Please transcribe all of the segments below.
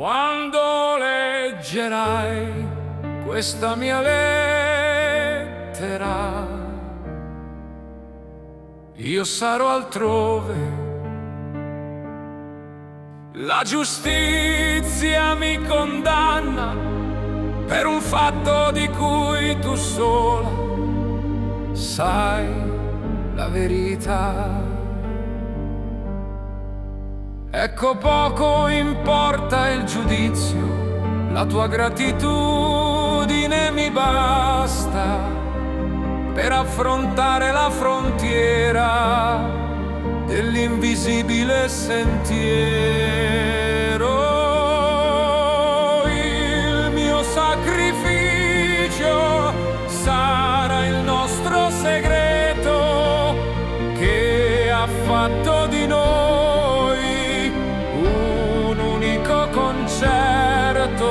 Quando leggerai questa mia lettera, io sarò altrove. La giustizia mi condanna per un fatto di cui tu sola sai la verità. Ecco, poco importa il giudizio, la tua gratitudine mi basta per affrontare la frontiera dell'invisibile sentiero. Il mio sacrificio sarà il nostro segreto che ha fatto di noi concerto.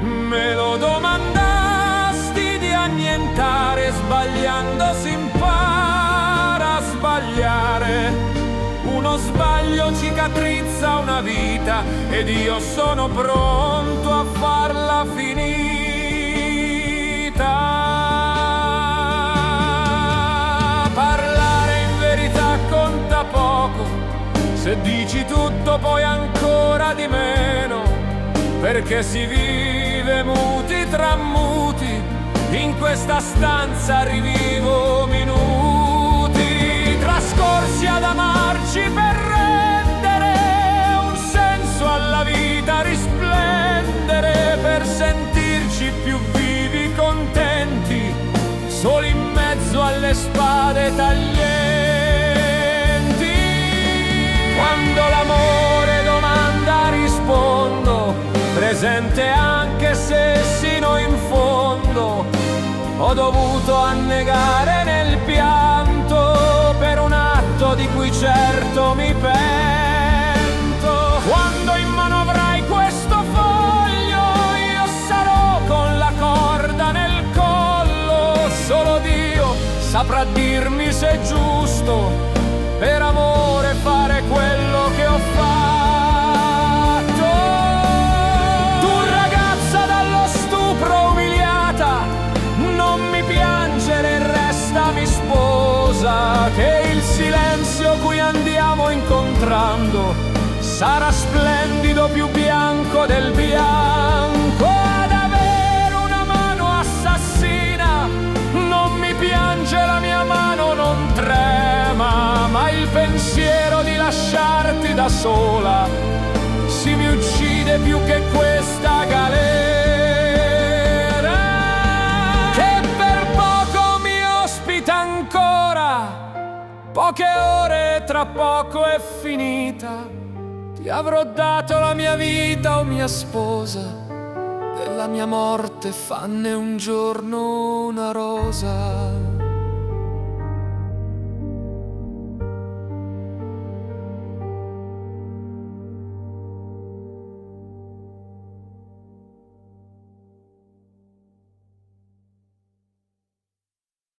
Me lo domandasti di annientare, sbagliando si impara a sbagliare. Uno sbaglio cicatrizza una vita ed io sono pronto a farla finita. Parlare in verità conta poco, se dici tutto poi ancora di meno, perché si vive muti tra muti, in questa stanza rivivo minuti trascorsi ad amarci per rendere un senso alla vita, risplendere per sentirci più vivi, contenti, soli in mezzo alle spade taglienti. Quando l'amore domanda rispondo, presente anche se sino in fondo ho dovuto annegare nel pianto per un atto di cui certo mi pento. Quando in mano avrai questo foglio, io sarò con la corda nel collo. Solo Dio saprà dirmi se è giusto per amore fare quello che ho fatto. Tu ragazza dallo stupro umiliata, non mi piangere, restami sposa, che il silenzio cui andiamo incontrando sarà splendido più bianco del bianco. Ad avere una mano assassina, non mi piange la mia mano, non trema, ma il pensiero di lasciarti da sola si mi uccide più che questa galera che per poco mi ospita ancora. Poche ore, tra poco è finita. Ti avrò dato la mia vita, o mia sposa, della mia morte fanne un giorno una rosa.